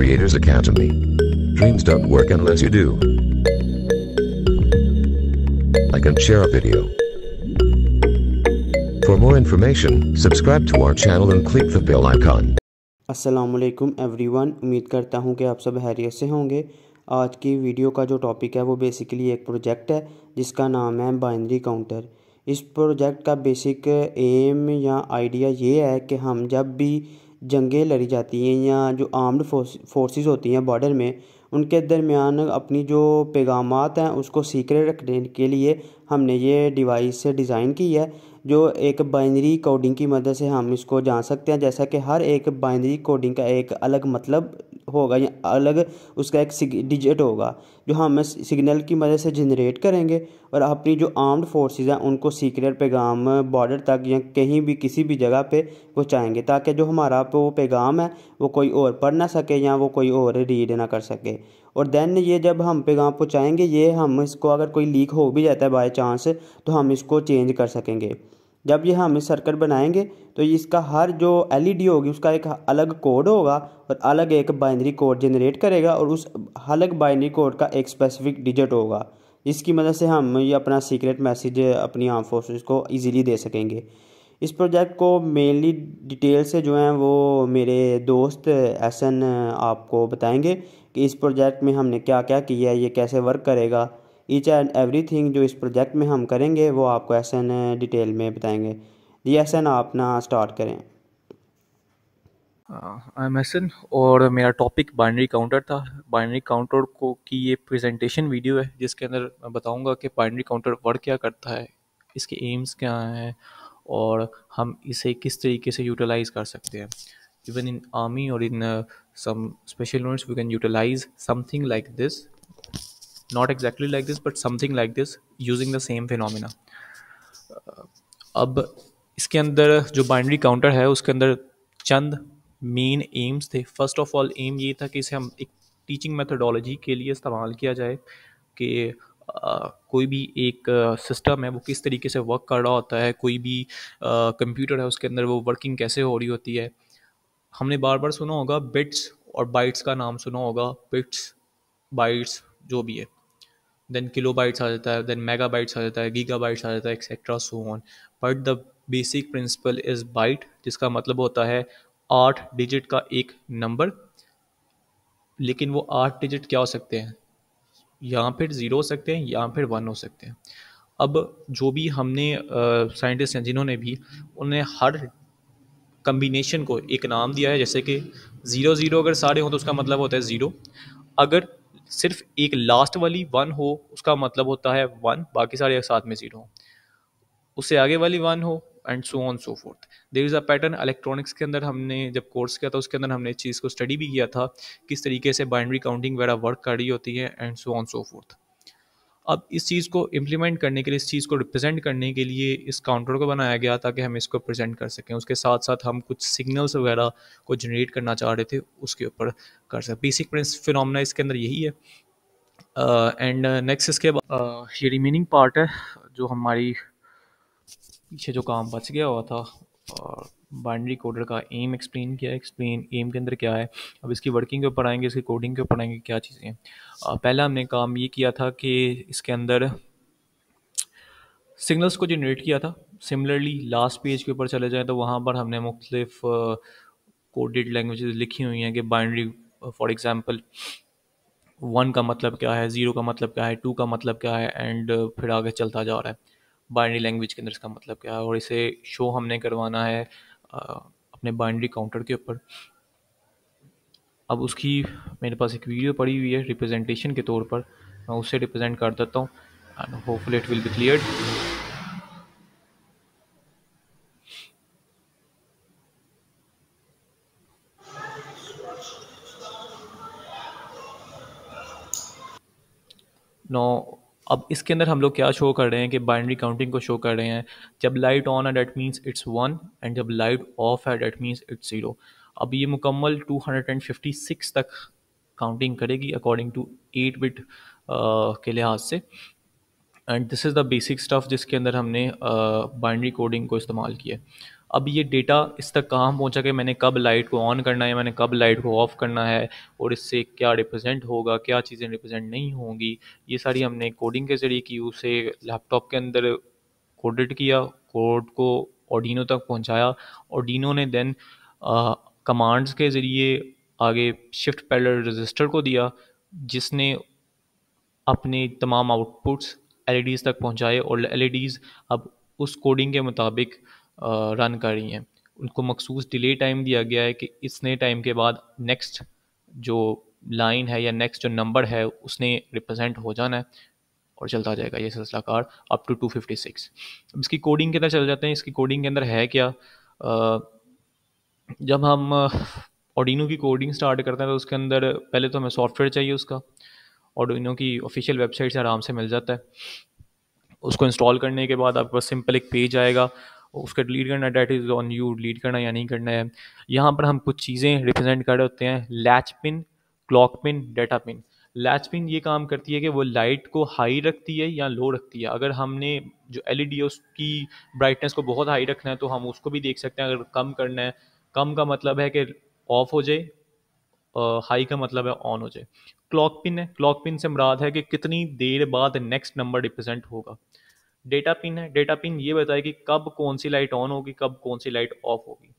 Creators Academy. Dreams don't work unless you do. Like and share a video. For more information, subscribe to our channel and click the bell icon. अस्सलामुअलैकुम everyone, उम्मीद करता हूँ कि आप सब खैरियत से होंगे। आज की वीडियो का जो टॉपिक है वो बेसिकली एक प्रोजेक्ट है जिसका नाम है बाइनरी काउंटर। इस प्रोजेक्ट का बेसिक एम या आइडिया ये है कि हम जब भी जंगें लड़ी जाती हैं या जो आर्म्ड फोर्सेस होती हैं बॉर्डर में, उनके दरमियान अपनी जो पैगामात हैं उसको सीक्रेट रखने के लिए हमने ये डिवाइस डिज़ाइन की है, जो एक बाइनरी कोडिंग की मदद से हम इसको जान सकते हैं। जैसा कि हर एक बाइनरी कोडिंग का एक अलग मतलब होगा या अलग उसका एक डिजिट होगा जो हम सिग्नल की मदद से जनरेट करेंगे और अपनी जो आर्म्ड फोर्सेस हैं उनको सीक्रेट पैगाम बॉर्डर तक या कहीं भी किसी भी जगह पे पहुंचाएंगे, ताकि जो हमारा वो पैगाम है वो कोई और पढ़ ना सके या वो कोई और रीड ना कर सके। और देन ये जब हम पैगाम पहुंचाएंगे, ये हम इसको अगर कोई लीक हो भी जाता है बाय चांस, तो हम इसको चेंज कर सकेंगे। जब ये हम सर्किट बनाएंगे तो इसका हर जो एलईडी होगी उसका एक अलग कोड होगा और अलग एक बाइनरी कोड जनरेट करेगा और उस अलग बाइनरी कोड का एक स्पेसिफिक डिजिट होगा, जिसकी मदद से हम ये अपना सीक्रेट मैसेज अपनी आर्म फोर्सेस को इजीली दे सकेंगे। इस प्रोजेक्ट को मेनली डिटेल से जो हैं वो मेरे दोस्त एहसन आपको बताएंगे कि इस प्रोजेक्ट में हमने क्या क्या किया है, ये कैसे वर्क करेगा। ईच एंड एवरीथिंग जो इस प्रोजेक्ट में हम करेंगे वो आपको एहसन डिटेल में बताएंगे। जी एहसन, आप ना स्टार्ट करें। आई एम एहसन और मेरा टॉपिक बाइनरी काउंटर था। बाइनरी काउंटर को की ये प्रेजेंटेशन वीडियो है जिसके अंदर मैं बताऊंगा कि बाइनरी काउंटर वर्क क्या करता है, इसके एम्स क्या हैं और हम इसे किस तरीके से यूटिलाइज कर सकते हैं। इवन इन आर्मी और in some special units we can utilise something like this, not exactly like this but something like this using the same phenomena. अब इसके अंदर जो बाइनरी काउंटर है उसके अंदर चंद मेन एम्स थे। फर्स्ट ऑफ ऑल एम ये था कि इसे हम एक टीचिंग मेथडोलॉजी के लिए इस्तेमाल किया जाए कि कोई भी एक सिस्टम है वो किस तरीके से वर्क कर रहा होता है, कोई भी कंप्यूटर है उसके अंदर वो वर्किंग कैसे हो रही होती है। हमने बार बार सुना होगा बिट्स और बाइट्स का नाम सुना होगा, बिट्स बाइट्स जो भी है, देन किलो बाइट्स आ जाता है, देन मेगा बाइट्स आ जाता है, गीगा बाइट्स आ जाता है, etcetera so on. But the basic principle is byte, जिसका मतलब होता है 8 डिजिट का एक नंबर। लेकिन वो 8 डिजिट क्या हो सकते हैं, या फिर 0 हो सकते हैं या फिर 1 हो सकते हैं। अब जो भी हमने साइंटिस्ट हैं जिन्होंने भी, उन्हें हर कम्बिनेशन को एक नाम दिया है। जैसे कि 0 0 अगर सारे हों तो उसका मतलब होता है 0, अगर सिर्फ एक लास्ट वाली 1 हो उसका मतलब होता है 1, बाकी सारे एक साथ में 0 हो, उससे आगे वाली 1 हो and so on so forth. There is a pattern. Electronics के अंदर हमने जब कोर्स किया था उसके अंदर हमने इस चीज़ को स्टडी भी किया था, किस तरीके से बाइनरी काउंटिंग वगैरह वर्क कर रही होती है and so on so fourth. अब इस चीज़ को इम्प्लीमेंट करने के लिए, इस चीज़ को रिप्रेजेंट करने के लिए इस काउंटर को बनाया गया ताकि हम इसको प्रेजेंट कर सकें। उसके साथ साथ हम कुछ सिग्नल्स वगैरह को जनरेट करना चाह रहे थे, उसके ऊपर कर सकें। बेसिक फिनोमेना इसके अंदर यही है। एंड नेक्स्ट इसके बाद ये रिमेनिंग पार्ट है जो हमारी पीछे जो काम बच गया हुआ था। और बाइनरी कोडर का एम एक्सप्लेन किया, एक्सप्लेन एम के अंदर क्या है। अब इसकी वर्किंग के ऊपर आएंगे, इसकी कोडिंग के ऊपर आएंगे, क्या चीज़ें हैं। पहला हमने काम ये किया था कि इसके अंदर सिग्नल्स को जनरेट किया था। सिमिलरली लास्ट पेज के ऊपर चले जाएँ तो वहाँ पर हमने मुख्तलिफ कोडेड लैंग्वेजेस लिखी हुई हैं कि बाइनरी फॉर एग्ज़ाम्पल 1 का मतलब क्या है, 0 का मतलब क्या है, 2 का मतलब क्या है, एंड फिर आगे चलता जा रहा है बाइनरी लैंग्वेज के अंदर इसका मतलब क्या है। और इसे शो हमने करवाना है अपने बाइनरी काउंटर के ऊपर। अब उसकी मेरे पास एक वीडियो पड़ी हुई है रिप्रेजेंटेशन के तौर पर, मैं उससे रिप्रेजेंट कर देता हूँ and hopefully it will be clear. No, अब इसके अंदर हम लोग क्या शो कर रहे हैं कि बाइनरी काउंटिंग को शो कर रहे हैं। जब लाइट ऑन है डेट मीन्स इट्स 1 एंड जब लाइट ऑफ है डेट मीन्स इट्स 0। अब ये मुकम्मल 256 तक काउंटिंग करेगी अकॉर्डिंग टू 8 बिट के लिहाज से। And this is the basic stuff जिसके अंदर हमने बाइनरी कोडिंग को इस्तेमाल किया। अब ये डेटा इस तक कहाँ पहुँचा कि मैंने कब लाइट को ऑन करना है, मैंने कब लाइट को ऑफ़ करना है, और इससे क्या रिप्रेजेंट होगा, क्या चीज़ें रिप्रेजेंट नहीं होंगी, ये सारी हमने कोडिंग के ज़रिए की, उसे लैपटॉप के अंदर कोडेड किया, कोड को ऑर्डिनो तक पहुंचाया। ऑर्डिनो ने देन कमांड्स के ज़रिए आगे शिफ्ट पैरेलल रजिस्टर को दिया, जिसने अपने तमाम आउटपुट्स एलईडीज़ तक पहुंचाए, और एलईडीज़ अब उस कोडिंग के मुताबिक रन कर रही हैं। उनको मखसूस डिले टाइम दिया गया है कि इतने टाइम के बाद नेक्स्ट जो लाइन है या नेक्स्ट जो नंबर है उसने रिप्रेजेंट हो जाना है, और चलता जाएगा ये सिलसिला कार अप टू 256। अब इसकी कोडिंग के अंदर चल जाते हैं। इसकी कोडिंग के अंदर है क्या, जब हम ऑर्डिनो की कोडिंग स्टार्ट करते हैं तो उसके अंदर पहले तो हमें सॉफ्टवेयर चाहिए उसका। ऑर्डिनो की ऑफिशियल वेबसाइट से आराम से मिल जाता है। उसको इंस्टॉल करने के बाद आपके पास सिंपल एक पेज आएगा, उसका डिलीट करना, that is on you, delete करना या नहीं करना है। यहाँ पर हम कुछ चीज़ें रिप्रेजेंट कर रहे होते हैं, latch pin, clock pin, data pin. Latch pin ये काम करती है कि वो लाइट को हाई रखती है या लो रखती है। अगर हमने जो एलईडी है उसकी ब्राइटनेस को बहुत हाई रखना है तो हम उसको भी देख सकते हैं। अगर कम करना है, कम का मतलब है कि ऑफ हो जाए, हाई का मतलब है ऑन हो जाए। क्लॉक पिन है, क्लॉक पिन से मुराद है कि कितनी देर बाद नेक्स्ट नंबर रिप्रेजेंट होगा। डेटा पिन है, डेटा पिन ये बताए कि कब कौन सी लाइट ऑन होगी, कब कौन सी लाइट ऑफ होगी।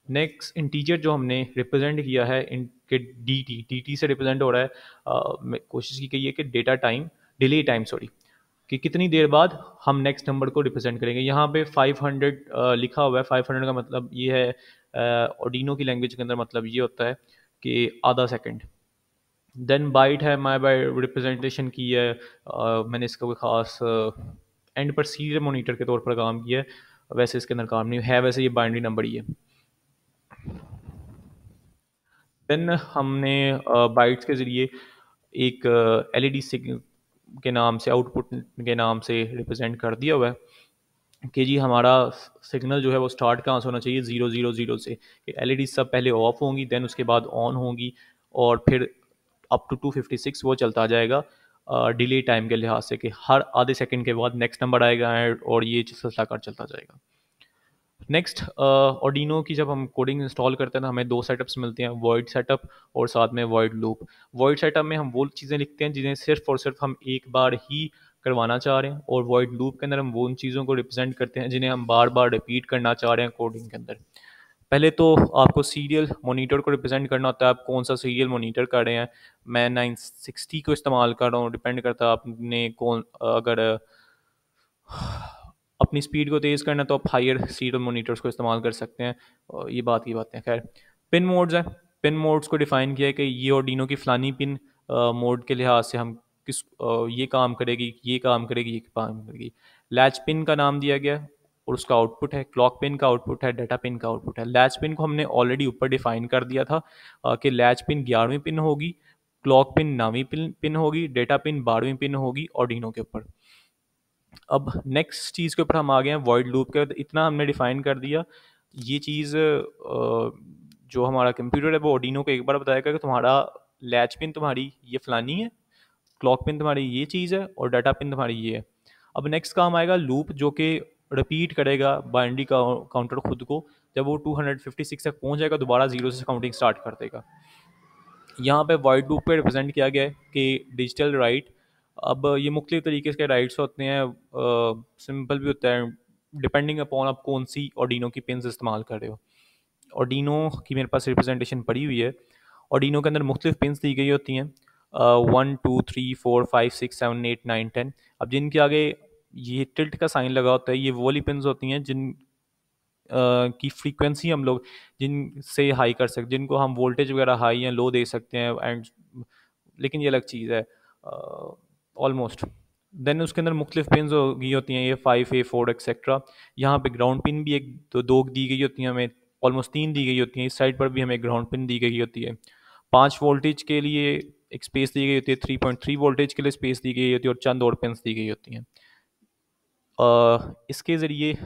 नेक्स्ट इंटीजर जो हमने रिप्रेजेंट किया है इनके डी टी से रिप्रेजेंट हो रहा है। कोशिश की गई है कि data time, delay time sorry, कि कितनी देर बाद हम नेक्स्ट नंबर को रिप्रेजेंट करेंगे। यहाँ पे 500 लिखा हुआ है। 500 का मतलब ये है, ऑर्डिनो की लैंग्वेज के अंदर मतलब ये होता है कि आधा सेकंड। देन बाइट है, माई बाई रिप्रेजेंटेशन की है। मैंने इसका कोई ख़ास एंड पर सीरियल मोनीटर के तौर पर काम किया है, वैसे इसके अंदर काम नहीं है, वैसे ये बाइनरी नंबर ही है। देन हमने बाइट्स के ज़रिए एक एलईडी के नाम से, आउटपुट के नाम से रिप्रेजेंट कर दिया हुआ है कि जी हमारा सिग्नल जो है वो स्टार्ट कहाँ से होना चाहिए, 000 से। कि एलईडी सब पहले ऑफ होंगी, देन उसके बाद ऑन होंगी, और फिर अप टू 256 वो चलता जाएगा डिले टाइम के लिहाज से, कि हर आधे सेकंड के बाद नेक्स्ट नंबर आएगा, और ये सिलसिला कार चलता जाएगा। नेक्स्ट ऑर्डिनो की जब हम कोडिंग इंस्टॉल करते हैं तो हमें दो सेटअप्स मिलते हैं, वॉइड सेटअप और साथ में वॉइड लूप। वॉइड सेटअप में हम वो चीज़ें लिखते हैं जिन्हें सिर्फ और सिर्फ हम एक बार ही करवाना चाह रहे हैं, और वॉइड लूप के अंदर हम वो उन चीज़ों को रिप्रेजेंट करते हैं जिन्हें हम बार बार रिपीट करना चाह रहे हैं कोडिंग के अंदर। पहले तो आपको सीरियल मोनीटर को रिप्रेजेंट करना होता है, आप कौन सा सीरियल मोनीटर कर रहे हैं। मैं 960 को इस्तेमाल कर रहा हूँ, डिपेंड करता है आपने कौन, अगर अपनी स्पीड को तेज़ करना है तो आप हायर सीरियल मोनीटर्स को इस्तेमाल कर सकते हैं। और ये बात की बातें, खैर पिन मोड्स हैं। पिन मोड्स को डिफ़ाइन किया है कि ये ऑर्डिनो की फ़लानी पिन मोड के लिहाज से हम ये काम करेगी, ये काम करेगी, ये काम करेगी। लैच पिन का नाम दिया गया है और उसका आउटपुट है, क्लॉक पिन का आउटपुट है, डाटा पिन का आउटपुट है। लैच पिन को हमने ऑलरेडी ऊपर डिफ़ाइन कर दिया था कि लैच पिन 11वीं पिन होगी, क्लॉक पिन 9वीं पिन होगी, डेटा पिन 12वीं पिन होगी ऑर्डिनो के ऊपर। अब नेक्स्ट चीज़ के ऊपर हम आ गए हैं वॉइड लूप के। इतना हमने डिफ़ाइन कर दिया। ये चीज़ जो हमारा कंप्यूटर है वो ऑर्डिनो को एक बार बताएगा कि तुम्हारा लैच पिन तुम्हारी ये फ़लानी है, क्लॉक पिन तुम्हारी ये चीज़ है, और डाटा पिन तुम्हारी ये है। अब नेक्स्ट काम आएगा लूप, जो कि रिपीट करेगा बाइनरी का काउंटर खुद को। जब वो 256 तक पहुंच जाएगा दोबारा ज़ीरो से काउंटिंग स्टार्ट कर देगा। यहाँ पे वाइड लूप पे रिप्रेजेंट किया गया है कि डिजिटल राइट। अब ये मुख्तलिफ तरीके के राइट्स होते हैं, सिंपल भी होता है, डिपेंडिंग अपॉन आप कौन सी ऑर्डिनो की पिन्स इस्तेमाल कर रहे हो। ऑर्डिनो की मेरे पास रिप्रेजेंटेशन पड़ी हुई है। ऑर्डिनो के अंदर मुख्तलिफ पिन्स दी गई होती हैं, 1 2 3 4 5 6 7 8 9 10। अब जिनके आगे ये टिल्ट का साइन लगा होता है, ये वो वाली पिन्स होती हैं जिन की फ्रीक्वेंसी हम लोग जिनसे हाई कर सकते, जिनको हम वोल्टेज वगैरह हाई या लो दे सकते हैं, एंड लेकिन ये अलग चीज़ है ऑलमोस्ट। देन उसके अंदर मुख्तलिफ पिन होगी होती हैं, ये 5A 4 एक्सेट्रा। यहाँ पे ग्राउंड पिन भी एक दो दी गई होती हैं हमें, ऑलमोस्ट 3 दी गई होती हैं। इस साइड पर भी हमें ग्राउंड पिन दी गई होती है। 5 वोल्टेज के लिए एक स्पेस दी गई होती है, 3.3 वोल्टेज के लिए स्पेस दी गई होती है, और चंद और पिन दी गई होती हैं। इसके ज़रिए,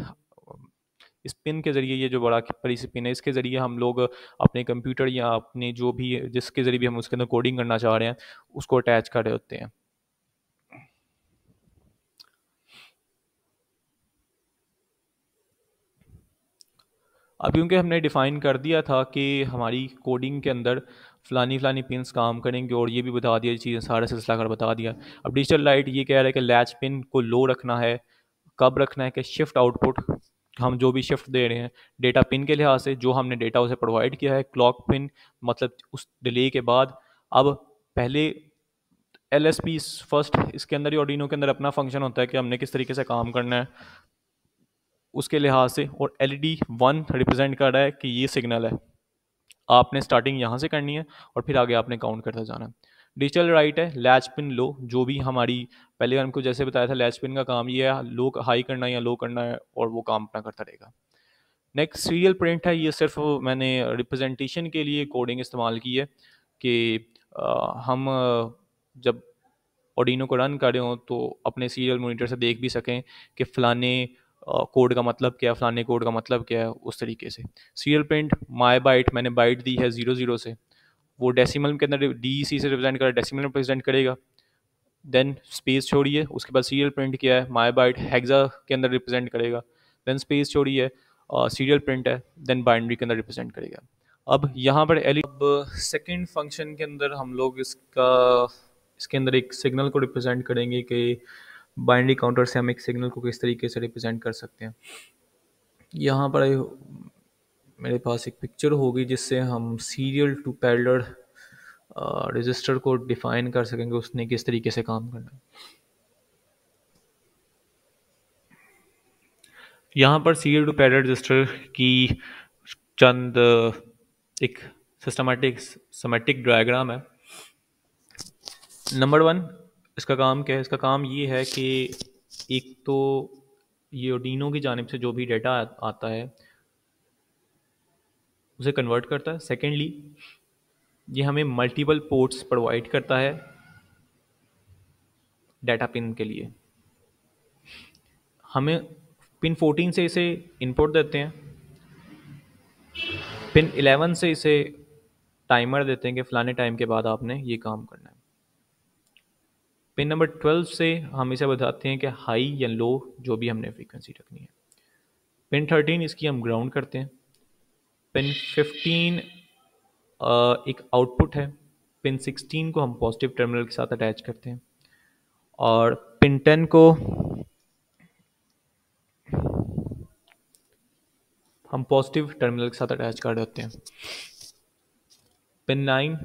इस पिन के ज़रिए, ये जो बड़ा बड़ी सी पिन है, इसके ज़रिए हम लोग अपने कंप्यूटर या अपने जो भी जिसके ज़रिए भी हम उसके अंदर कोडिंग करना चाह रहे हैं उसको अटैच कर रहे होते हैं। अब क्योंकि हमने डिफ़ाइन कर दिया था कि हमारी कोडिंग के अंदर फ़लानी पिन्स काम करेंगे और ये भी बता दिया, चीज़ें सारा सिलसिला कर बता दिया। अब डिजिटल लाइट ये कह रहा है कि लैच पिन को लो रखना है, कब रखना है कि शिफ्ट आउटपुट हम जो भी शिफ्ट दे रहे हैं डेटा पिन के लिहाज से, जो हमने डेटा उसे प्रोवाइड किया है, क्लॉक पिन मतलब उस डिले के बाद। अब पहले एल एस पी फर्स्ट, इसके अंदर ही ऑर्डिनो के अंदर अपना फंक्शन होता है कि हमने किस तरीके से काम करना है उसके लिहाज से, और LED 1 रिप्रेजेंट कर रहा है कि ये सिग्नल है, आपने स्टार्टिंग यहाँ से करनी है और फिर आगे आपने काउंट करते जाना है। डिजिटल राइट है लैच पिन लो, जो भी हमारी पहले हमको जैसे बताया था लैच पिन का काम ये है, लो हाई करना है या लो करना है, और वो काम अपना करता रहेगा। नेक्स्ट सीरियल प्रिंट है, ये सिर्फ मैंने रिप्रेजेंटेशन के लिए कोडिंग इस्तेमाल की है कि हम जब ऑर्डिनो को रन कर रहे हो तो अपने सीरियल मॉनिटर से देख भी सकें कि फ़लाने कोड का मतलब क्या है, फ़लाने कोड का मतलब क्या है, उस तरीके से। सीरियल प्रिंट माई बाइट, मैंने बाइट दी है 00 से, वो डेसिमल के अंदर DEC से रिप्रेजेंट कर डेसिमल में रिप्रेजेंट करेगा। देन स्पेस छोड़िए, उसके बाद सीरियल प्रिंट किया है, माई बाइट हेक्सा के अंदर रिप्रेजेंट करेगा। देन स्पेस छोड़िए, सीरियल प्रिंट है, देन बाइनरी के अंदर रिप्रेजेंट करेगा। अब यहाँ पर अब सेकंड फंक्शन के अंदर हम लोग इसके अंदर एक सिग्नल को रिप्रेजेंट करेंगे कि बाइनरी काउंटर से हम एक सिग्नल को किस तरीके से रिप्रेजेंट कर सकते हैं। यहाँ पर मेरे पास एक पिक्चर होगी जिससे हम सीरियल टू पैरेलल रजिस्टर को डिफाइन कर सकेंगे उसने किस तरीके से काम करना है। यहाँ पर सीरियल टू पैरेलल रजिस्टर की चंद एक सिस्टमैटिक डायग्राम है। नंबर 1, इसका काम क्या है? इसका काम ये है कि एक तो ये ऑर्डिनो की जानिब से जो भी डाटा आता है उसे कन्वर्ट करता है। सेकेंडली, ये हमें मल्टीपल पोर्ट्स प्रोवाइड करता है डाटा पिन के लिए। हमें पिन 14 से इसे इनपुट देते हैं, पिन 11 से इसे टाइमर देते हैं कि फ़लाने टाइम के बाद आपने ये काम करना है। पिन नंबर 12 से हम इसे बताते हैं कि हाई या लो जो भी हमने फ्रीक्वेंसी रखनी है। पिन 13 इसकी हम ग्राउंड करते हैं। पिन 15 एक आउटपुट है। पिन 16 को हम पॉजिटिव टर्मिनल के साथ अटैच करते हैं, और पिन 10 को हम पॉजिटिव टर्मिनल के साथ अटैच कर देते हैं। पिन 9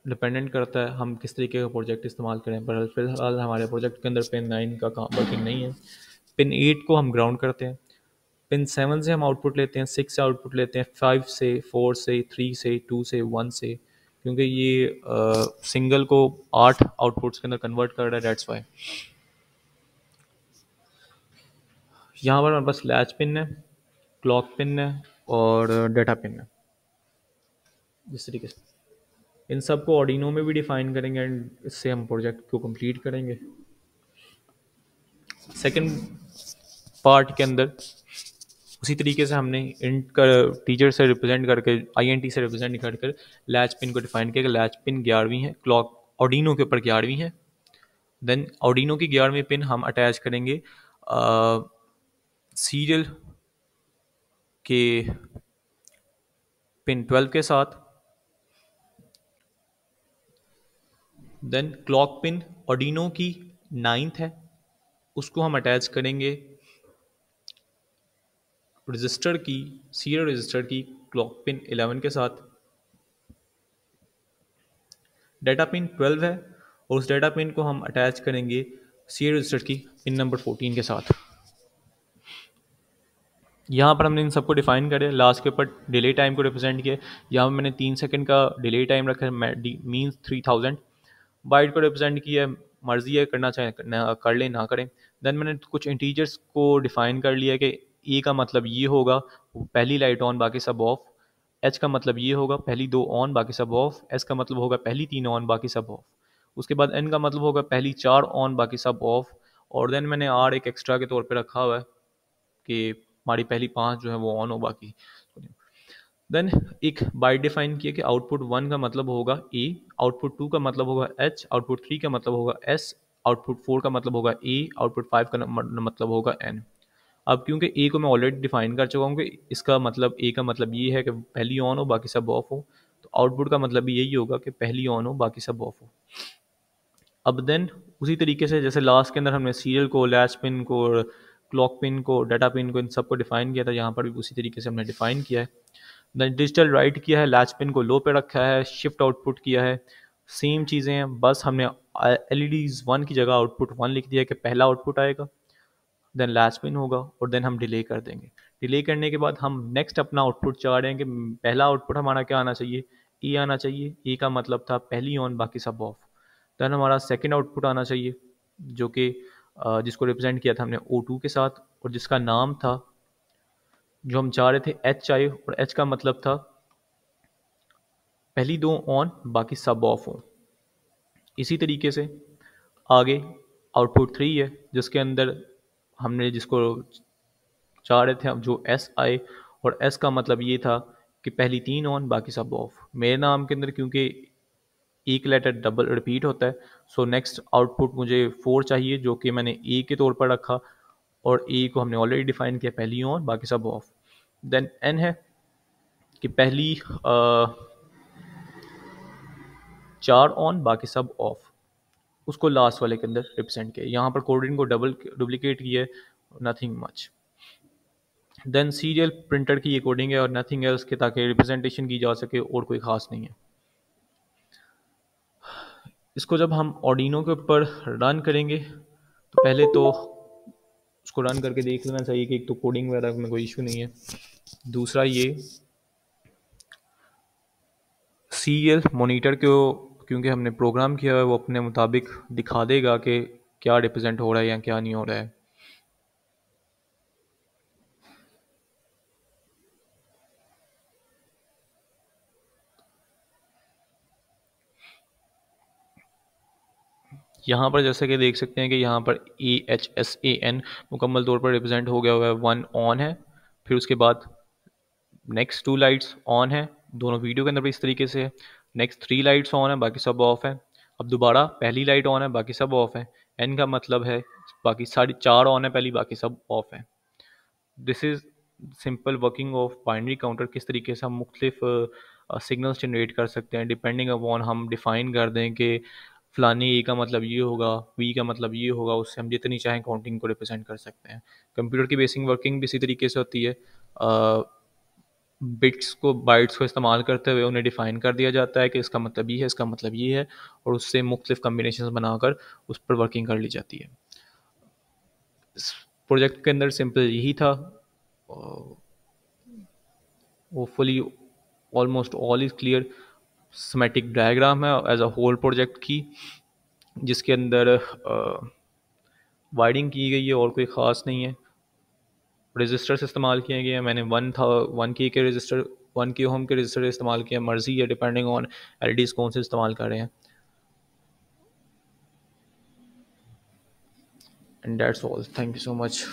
डिपेंडेंट करता है हम किस तरीके का प्रोजेक्ट इस्तेमाल करें, पर फिलहाल हमारे प्रोजेक्ट के अंदर पिन 9 का काम वर्किंग नहीं है। पिन 8 को हम ग्राउंड करते हैं। पिन 7 से हम आउटपुट लेते हैं, 6 से आउटपुट लेते हैं, 5 से, 4 से, 3 से, 2 से, 1 से, क्योंकि ये सिंगल को 8 आउटपुट्स के अंदर कन्वर्ट कर रहा है, डेट्स वाई। यहाँ पर हमारे पास लैच पिन है, क्लॉक पिन है और डेटा पिन है। जिस तरीके से इन सब को ऑर्डिनो में भी डिफाइन करेंगे एंड इससे हम प्रोजेक्ट को कंप्लीट करेंगे। सेकंड पार्ट के अंदर उसी तरीके से हमने इंट का टीचर से रिप्रेजेंट करके INT से रिप्रेजेंट कर लैच पिन को डिफाइन किया कि लैच पिन 11वीं है, क्लॉक ऑर्डिनो के ऊपर 11वीं है। देन ऑर्डिनो की 11वीं पिन हम अटैच करेंगे सीरियल के पिन 12 के साथ। देन क्लॉक पिन ऑर्डिनो की 9th है, उसको हम अटैच करेंगे रजिस्टर की, सीरियल रजिस्टर की क्लॉक पिन 11 के साथ। डाटा पिन 12 है और उस डाटा पिन को हम अटैच करेंगे सीरियल रजिस्टर की पिन नंबर 14 के साथ। यहाँ पर हमने इन सबको डिफाइन करे, लास्ट के ऊपर डिले टाइम को रिप्रेजेंट किया। यहाँ पर मैंने 3 सेकंड का डिले टाइम रखा है, मीन्स 3000। बाइट को रिप्रेजेंट किया, मर्जी है करना चाहे कर लें ना करें। देन मैंने कुछ इंटीजर्स को डिफाइन कर लिया कि ए का मतलब ये होगा पहली लाइट ऑन बाकी सब ऑफ, एच का मतलब ये होगा पहली 2 ऑन बाकी सब ऑफ, एस का मतलब होगा पहली 3 ऑन बाकी सब ऑफ, उसके बाद एन का मतलब होगा पहली 4 ऑन बाकी सब ऑफ, और देन मैंने आर एक एक्स्ट्रा के तौर पे रखा हुआ है कि हमारी पहली 5 जो है वो ऑन हो बाकी। देन एक बाइट डिफाइन किया कि आउटपुट 1 का मतलब होगा ए, आउटपुट 2 का मतलब होगा एच, आउटपुट 3 का मतलब होगा एस, आउटपुट 4 का मतलब होगा ए, आउटपुट 5 का मतलब होगा एन। अब क्योंकि ए को मैं ऑलरेडी डिफाइन कर चुका हूँ कि इसका मतलब ए का मतलब ये है कि पहली ऑन हो बाकी सब ऑफ हो, तो आउटपुट का मतलब भी यही होगा कि पहली ऑन हो बाकी सब ऑफ हो। अब देन उसी तरीके से जैसे लास्ट के अंदर हमने सीरियल को, लैच पिन को, क्लॉक पिन को, डाटा पिन को, इन सबको डिफाइन किया था, यहाँ पर भी उसी तरीके से हमने डिफाइन किया है। देन डिजिटल राइट किया है, लैच पिन को लो पे रखा है, शिफ्ट आउटपुट किया है, सेम चीज़ें हैं, बस हमने LEDs 1 की जगह आउटपुट 1 लिख दिया है कि पहला आउटपुट आएगा, देन लैच पिन होगा और देन हम डिले कर देंगे। डिले करने के बाद हम नेक्स्ट अपना आउटपुट चाह रहे हैं कि पहला आउटपुट हमारा क्या आना चाहिए, ए आना चाहिए। ए का मतलब था पहली ऑन बाकी सब ऑफ। देन हमारा सेकंड आउटपुट आना चाहिए जो कि जिसको रिप्रेजेंट किया था हमने O2 के साथ, और जिसका नाम था, जो हम चाह रहे थे, एच आए, और एच का मतलब था पहली दो ऑन बाकी सब ऑफ हो। इसी तरीके से आगे आउटपुट 3 है जिसके अंदर हमने जिसको चाह रहे थे हम, जो एस आए, और एस का मतलब ये था कि पहली 3 ऑन बाकी सब ऑफ। मेरे नाम के अंदर क्योंकि एक लेटर डबल रिपीट होता है, सो नेक्स्ट आउटपुट मुझे 4 चाहिए जो कि मैंने ए के तौर पर रखा, और ए को हमने ऑलरेडी डिफाइन किया पहली ऑन बाकी सब ऑफ। देन एन है कि पहली 4 ऑन बाकी सब ऑफ, उसको लास्ट वाले के अंदर रिप्रेजेंट किया। यहाँ पर कोडिंग को डुप्लीकेट किया है, nothing much. Then serial printer की ये कोडिंग है और नथिंग एल्स के, ताकि रिप्रेजेंटेशन की जा सके, और कोई ख़ास नहीं है। इसको जब हम ऑर्डिनो के ऊपर रन करेंगे तो पहले तो उसको रन करके देख लेना चाहिए कि एक तो कोडिंग वगैरह में कोई इशू नहीं है, दूसरा ये सीरियल मॉनिटर को क्योंकि हमने प्रोग्राम किया है वो अपने मुताबिक दिखा देगा कि क्या रिप्रेजेंट हो रहा है या क्या नहीं हो रहा है। यहाँ पर जैसे कि देख सकते हैं कि यहाँ पर AHSAN मुकम्मल तौर पर रिप्रेजेंट हो गया हुआ है, 1 ऑन है, फिर उसके बाद नेक्स्ट 2 लाइट्स ऑन है, दोनों वीडियो के अंदर भी इस तरीके से है। नेक्स्ट 3 लाइट्स ऑन है बाकी सब ऑफ है। अब दोबारा पहली लाइट ऑन है बाकी सब ऑफ है। एन का मतलब है बाकी सारी 4 ऑन है पहली, बाकी सब ऑफ है। This is simple working of binary counter. किस तरीके से हम मुख्तलिफ सिग्नल्स जनरेट कर सकते हैं डिपेंडिंग अपॉन हम डिफ़ाइन कर दें कि फ़लानी ए का मतलब ये होगा, वी का मतलब ये होगा, उससे हम जितनी चाहें काउंटिंग को रिप्रेजेंट कर सकते हैं। कंप्यूटर की बेसिक वर्किंग भी इसी तरीके से होती है। बिट्स को, बाइट्स को इस्तेमाल करते हुए उन्हें डिफ़ाइन कर दिया जाता है कि इसका मतलब ये है, इसका मतलब ये है, और उससे मुख्तलिफ कम्बिनेशन बनाकर उस पर वर्किंग कर ली जाती है। इस प्रोजेक्ट के अंदर सिंपल यही था। Hopefully almost all is clear. Schematic diagram है एज अ होल प्रोजेक्ट की, जिसके अंदर वायरिंग की गई है और कोई ख़ास नहीं है। रजिस्टर्स इस्तेमाल किए गए हैं, मैंने 1K के रजिस्टर, 1K ओम के रजिस्टर इस्तेमाल किए हैं। मर्ज़ी है डिपेंडिंग ऑन LEDs कौन से इस्तेमाल कर रहे हैं। And that's all, thank you so much.